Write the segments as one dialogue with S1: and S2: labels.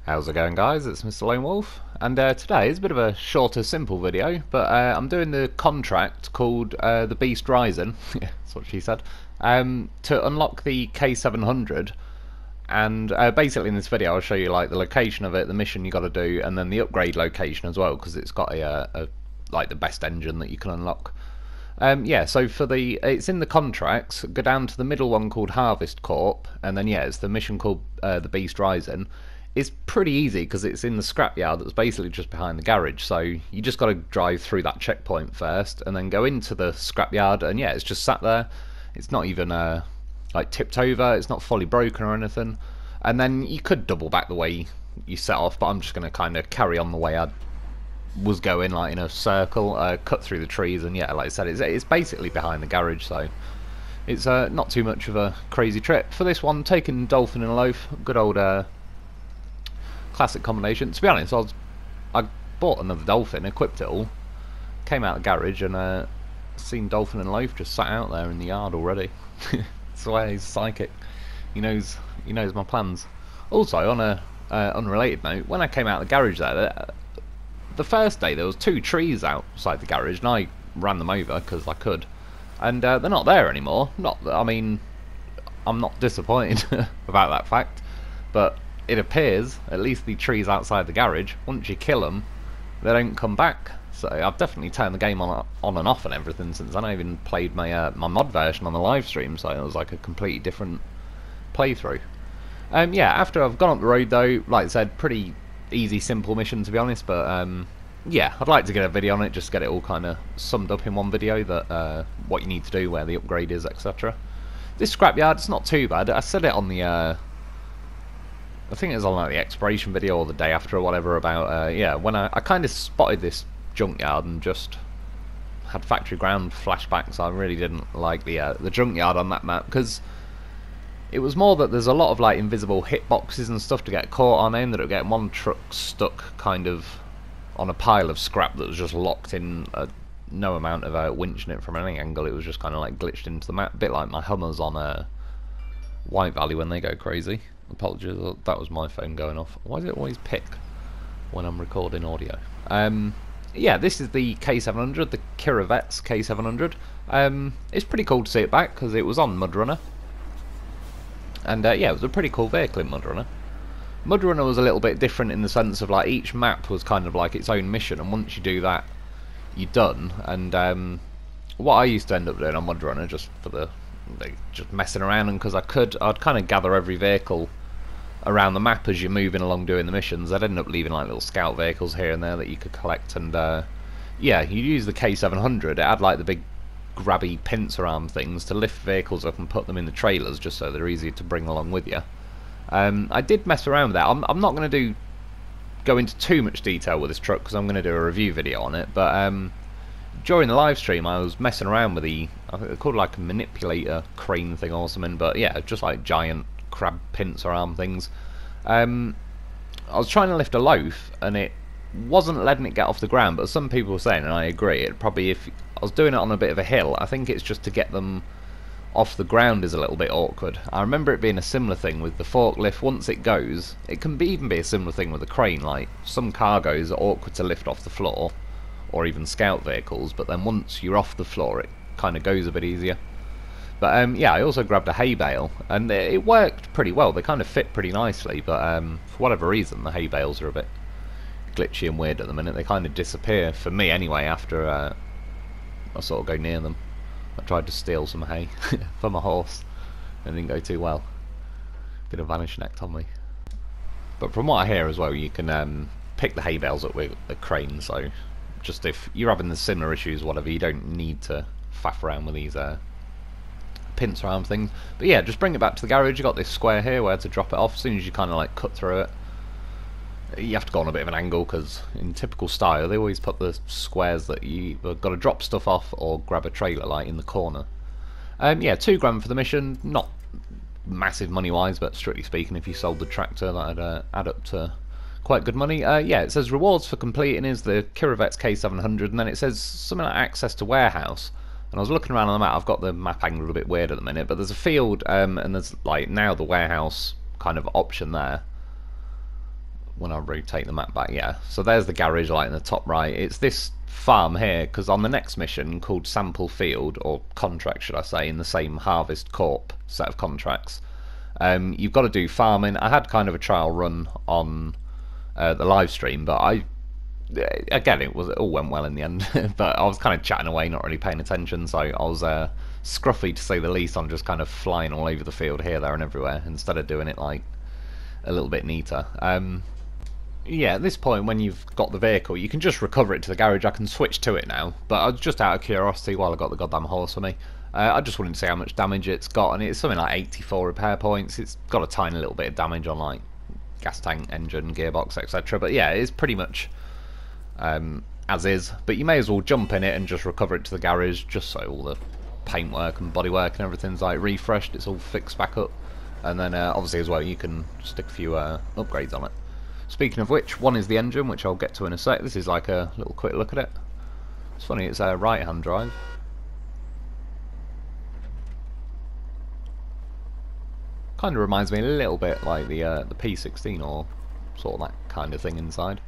S1: How's it going, guys? It's Mr. Lone Wolf, and today is a bit of a shorter, simple video, but I'm doing the contract called the Beast Rising, that's what she said, to unlock the K-700, and basically in this video I'll show you like the location of it, the mission you got to do, and then the upgrade location as well, because it's got a like the best engine that you can unlock. Yeah, so for it's in the contracts. Go down to the middle one called Harvest Corp, and then yeah, it's the mission called the Beast Rising. It's pretty easy because it's in the scrapyard that's basically just behind the garage. So you just got to drive through that checkpoint first, and then go into the scrapyard, and yeah, it's just sat there. It's not even like tipped over. It's not fully broken or anything. And then you could double back the way you set off, but I'm just going to kind of carry on the way I was going, like in a circle, cut through the trees, and yeah, like I said, it's basically behind the garage, so it's not too much of a crazy trip. For this one, taking Dolphin and Loaf, good old classic combination. To be honest, I bought another Dolphin, equipped it all, came out of the garage, and seen Dolphin and Loaf just sat out there in the yard already. That's why he's psychic. He knows my plans. Also, on a unrelated note, when I came out of the garage there, the first day there was 2 trees outside the garage, and I ran them over because I could, and they're not there anymore. I mean, I'm not disappointed about that fact, but it appears, at least the trees outside the garage, once you kill them, they don't come back. So I've definitely turned the game on and off and everything since then. I even played my my mod version on the live stream, so it was like a completely different playthrough. Yeah, after I've gone up the road though, like I said, pretty easy, simple mission to be honest, but yeah, I'd like to get a video on it, just get it all kind of summed up in one video, that what you need to do, where the upgrade is, etc. This scrapyard, it's not too bad. I said it on the I think it was on like the exploration video or the day after or whatever about yeah, when I kind of spotted this junkyard and just had factory ground flashbacks. I really didn't like the junkyard on that map, because it was more that there's a lot of like invisible hitboxes and stuff to get caught on. I ended up getting one truck stuck kind of on a pile of scrap that was just locked in, no amount of winching it from any angle. It was just kind of like glitched into the map, a bit like my Hummers on White Valley when they go crazy. Apologies, that was my phone going off. Why does it always pick when I'm recording audio? Yeah, this is the K-700, the Kirovets K-700. It's pretty cool to see it back because it was on MudRunner. And yeah, it was a pretty cool vehicle in MudRunner. MudRunner was a little bit different in the sense of like each map was kind of like its own mission, and once you do that, you're done. And what I used to end up doing on MudRunner, just for just messing around, and because I'd kind of gather every vehicle around the map as you're moving along doing the missions. I'd end up leaving like little scout vehicles here and there that you could collect, and yeah, you use the K-700. It had like the big grabby pincer arm things to lift vehicles up and put them in the trailers just so they're easier to bring along with you. I did mess around with that. I'm not going to go into too much detail with this truck because I'm going to do a review video on it, but during the live stream I was messing around with I think they're called like a manipulator crane thing or something, but yeah, just like giant crab pincer arm things. I was trying to lift a loaf and it wasn't letting it get off the ground, but some people were saying, and I agree, it probably, if I was doing it on a bit of a hill, I think it's just to get them off the ground is a little bit awkward. I remember it being a similar thing with the forklift. Once it goes, it can even be a similar thing with the crane. Like some cargoes are awkward to lift off the floor, or even scout vehicles, but then once you're off the floor it kind of goes a bit easier. But yeah, I also grabbed a hay bale, and it worked pretty well. They kind of fit pretty nicely, but for whatever reason the hay bales are a bit glitchy and weird at the minute. They kind of disappear, for me anyway, after I sort of go near them. I tried to steal some hay for my horse, and it didn't go too well. Bit of vanishing act on me. But from what I hear as well, you can pick the hay bales up with a crane, so just if you're having the similar issues, whatever, you don't need to faff around with these pincer arm things. But yeah, just bring it back to the garage. You got this square here where to drop it off. As soon as you kind of like cut through it, you have to go on a bit of an angle, because in typical style they always put the squares that you got to drop stuff off or grab a trailer like in the corner. Yeah, £2 grand for the mission, not massive money wise, but strictly speaking, if you sold the tractor, that'd add up to quite good money. Yeah, it says rewards for completing is the Kirovets K-700, and then it says something like access to warehouse. And I was looking around on the map. I've got the map angled a bit weird at the minute, but there's a field, and there's like now the warehouse kind of option there, when I rotate the map back, yeah. So there's the garage light in the top right. It's this farm here, because on the next mission called Sample Field, or contract should I say, in the same Harvest Corp set of contracts, you've got to do farming. I had kind of a trial run on the live stream, but again, it all went well in the end. But I was kind of chatting away, not really paying attention, so I was scruffy to say the least. I'm just kind of flying all over the field here, there and everywhere, instead of doing it like a little bit neater. Yeah, at this point, when you've got the vehicle, you can just recover it to the garage. I can switch to it now, but I was just out of curiosity while I got the goddamn horse for me. I just wanted to see how much damage it's got, and it's something like 84 repair points. It's got a tiny little bit of damage on like gas tank, engine, gearbox, etc. But yeah, it's pretty much as is. But you may as well jump in it and just recover it to the garage, just so all the paintwork and bodywork and everything's like refreshed. It's all fixed back up, and then obviously as well you can stick a few upgrades on it. Speaking of which, one is the engine, which I'll get to in a sec. This is like a little quick look at it. It's funny, it's a right-hand drive. Kind of reminds me a little bit like the P16 or sort of that kind of thing inside.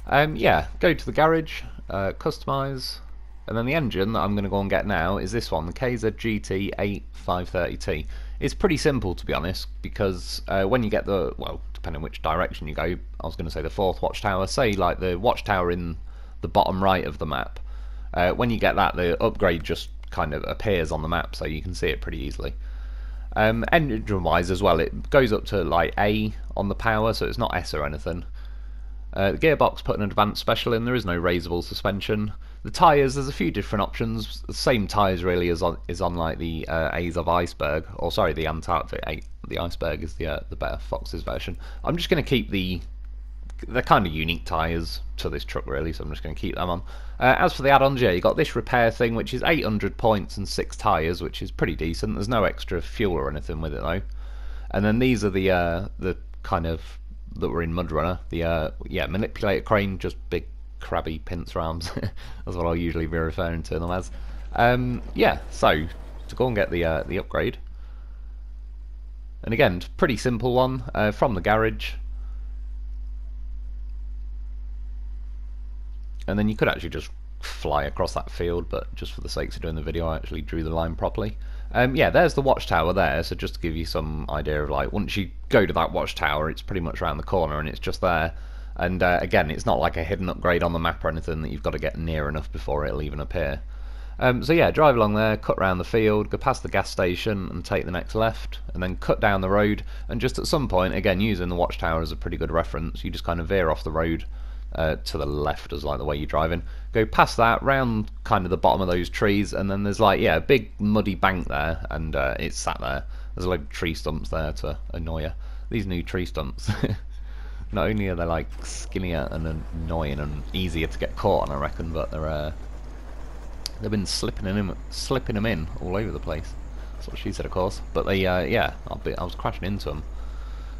S1: Yeah, go to the garage, customise, and then the engine that I'm going to go and get now is this one, the KZGT 8530T. It's pretty simple, to be honest, because when you get the, well, depending on which direction you go, I was going to say the fourth watchtower, say like the watchtower in the bottom right of the map, when you get that, the upgrade just kind of appears on the map, so you can see it pretty easily. Engine wise as well, it goes up to like A on the power, so it's not S or anything. The gearbox put an advanced special in. There is no raisable suspension. The tyres, there's a few different options. The same tyres really as on like the A's of Iceberg, or sorry, the Antarctic. The Iceberg is the better Fox's version. I'm just going to keep they're kind of unique tyres to this truck really, so I'm just going to keep them on. As for the add-ons, yeah, you got this repair thing, which is 800 points and 6 tyres, which is pretty decent. There's no extra fuel or anything with it though. And then these are the kind of that were in MudRunner. The yeah, manipulator crane, just big crabby pincer arms. That's what I'll usually be referring to them as. Yeah, so to go and get the upgrade, and again, pretty simple one from the garage. And then you could actually just fly across that field, but just for the sakes of doing the video, I actually drew the line properly. Yeah, there's the watchtower there, so just to give you some idea of like, once you go to that watchtower, it's pretty much around the corner and it's just there. And again, it's not like a hidden upgrade on the map or anything that you've got to get near enough before it'll even appear. So yeah, drive along there, cut around the field, go past the gas station and take the next left, and then cut down the road, and just at some point, again using the watchtower as a pretty good reference, you just kind of veer off the road to the left as like the way you're driving. Go past that, round kind of the bottom of those trees, and then there's like, yeah, a big muddy bank there, and it's sat there. There's a load of tree stumps there to annoy you. These new tree stumps, not only are they like skinnier and annoying and easier to get caught on, I reckon, but they've been slipping them in all over the place. That's what she said, of course. But they, yeah, I was crashing into them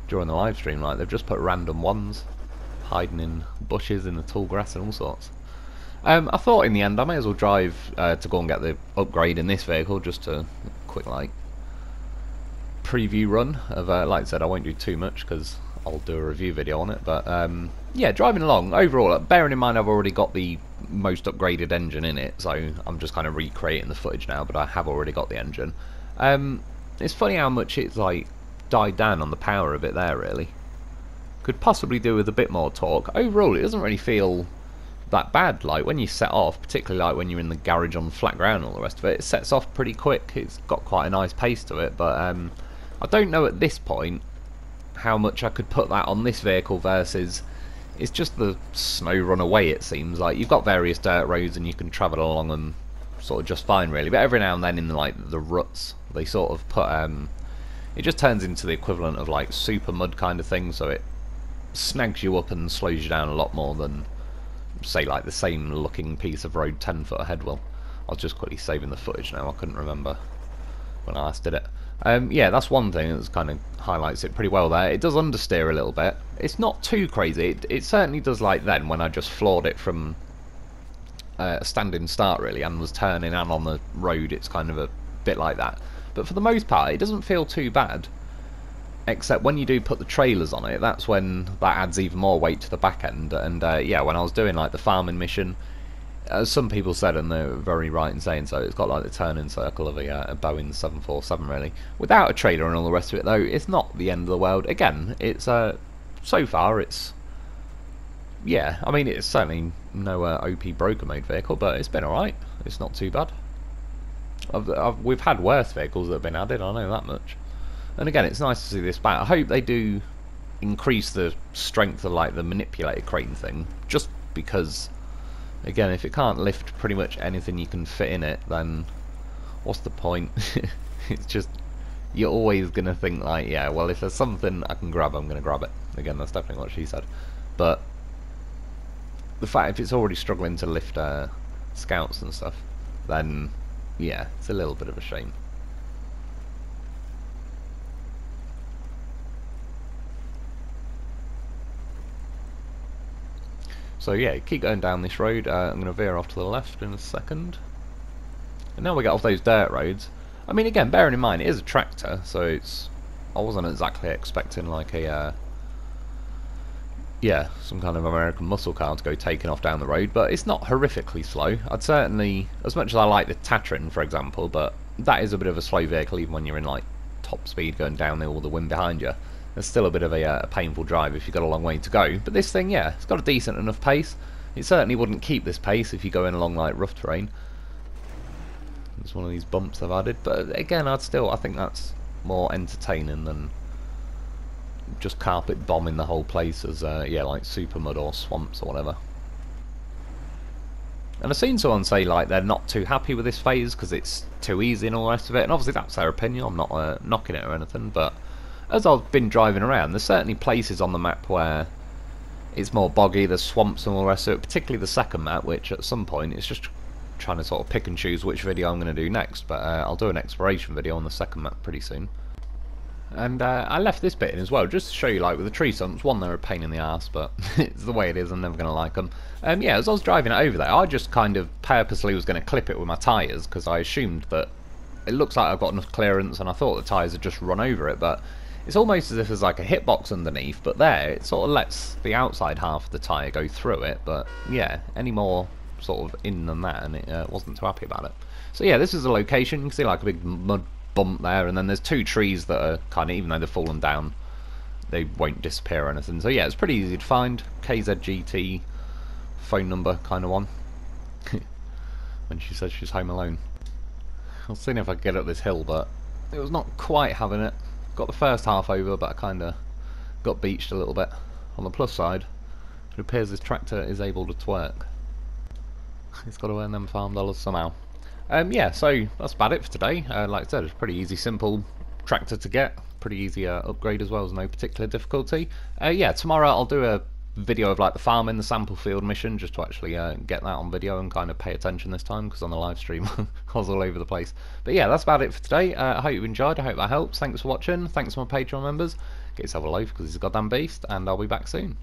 S1: during the live stream. Like, they've just put random ones hiding in bushes in the tall grass and all sorts. I thought in the end I may as well drive to go and get the upgrade in this vehicle, just to quick like preview run of like I said, I won't do too much because I'll do a review video on it, but yeah, driving along overall, bearing in mind I've already got the most upgraded engine in it, so I'm just kind of recreating the footage now, but I have already got the engine. It's funny how much it's like died down on the power a bit there really. Could possibly do with a bit more torque. Overall it doesn't really feel that bad. Like when you set off, particularly like when you're in the garage on flat ground and all the rest of it, it sets off pretty quick. It's got quite a nice pace to it, but I don't know at this point how much I could put that on this vehicle versus it's just the SnowRunner way. It seems like you've got various dirt roads and you can travel along them sort of just fine really, but every now and then in like the ruts they sort of put it just turns into the equivalent of like super mud kind of thing, so it snags you up and slows you down a lot more than say like the same looking piece of road 10 foot ahead will. I was just quickly saving the footage now, I couldn't remember when I last did it. Yeah, that's one thing that kind of highlights it pretty well there. It does understeer a little bit. It's not too crazy. It certainly does like then when I just floored it from a standing start really and was turning and on the road, it's kind of a bit like that. But for the most part it doesn't feel too bad. except when you do put the trailers on it, that's when that adds even more weight to the back end. And yeah, when I was doing like the farming mission, as some people said, and they're very right in saying so, it's got like the turning circle of a Boeing 747 really. Without a trailer and all the rest of it though, it's not the end of the world. Again, it's so far it's, yeah, I mean it's certainly no OP broker mode vehicle, but it's been alright. It's not too bad. We've had worse vehicles that have been added, I know that much. And again, it's nice to see this back. I hope they do increase the strength of like the manipulated crane thing, just because, again, if it can't lift pretty much anything you can fit in it, then what's the point? It's just, you're always going to think like, yeah, well, if there's something I can grab, I'm going to grab it. Again, that's definitely what she said. But the fact if it's already struggling to lift scouts and stuff, then yeah, it's a little bit of a shame. So yeah, keep going down this road. I'm going to veer off to the left in a second. And now we get off those dirt roads. I mean, again, bearing in mind, it is a tractor, so it's... I wasn't exactly expecting like a... yeah, some kind of American muscle car to go taking off down the road, but it's not horrifically slow. I'd certainly... As much as I like the Tatran, for example, but that is a bit of a slow vehicle even when you're in like top speed going downhill with the wind behind you. It's still a bit of a painful drive if you've got a long way to go. But this thing, yeah, it's got a decent enough pace. It certainly wouldn't keep this pace if you go in along like rough terrain. It's one of these bumps I've added. But again, I think that's more entertaining than just carpet bombing the whole place as, yeah, like super mud or swamps or whatever. And I've seen someone say like they're not too happy with this phase because it's too easy and all the rest of it. And obviously that's their opinion. I'm not knocking it or anything, but as I've been driving around, there's certainly places on the map where it's more boggy, there's swamps and all the rest of it, particularly the second map, which at some point it's just trying to sort of pick and choose which video I'm going to do next, but I'll do an exploration video on the second map pretty soon. And I left this bit in as well, just to show you, like, with the tree stumps, one, they're a pain in the arse, but it's the way it is, I'm never going to like them. Yeah, as I was driving it over there, I just kind of purposely was going to clip it with my tyres, because I assumed that it looks like I've got enough clearance, and I thought the tyres had just run over it, but it's almost as if there's like a hitbox underneath, but there, it sort of lets the outside half of the tyre go through it, but yeah, any more sort of in than that, and it wasn't too happy about it. So yeah, this is a location, you can see like a big mud bump there, and then there's two trees that are kind of, even though they've fallen down, they won't disappear or anything. So yeah, it's pretty easy to find. KZGT phone number kind of one. When she says she's home alone. I was seeing if I could get up this hill, but it was not quite having it. Got the first half over, but I kind of got beached a little bit. On the plus side, it appears this tractor is able to twerk. It's got to earn them farm dollars somehow. Yeah, so that's about it for today. Like I said, it's pretty easy, simple tractor to get. Pretty easy upgrade as well, as no particular difficulty. Yeah, tomorrow I'll do a video of like the farming, the sample field mission, just to actually get that on video and kind of pay attention this time, because on the live stream I was all over the place. But yeah, that's about it for today. I hope you enjoyed, I hope that helps. Thanks for watching, thanks to my Patreon members. Get yourself a loaf because he's a goddamn beast, and I'll be back soon.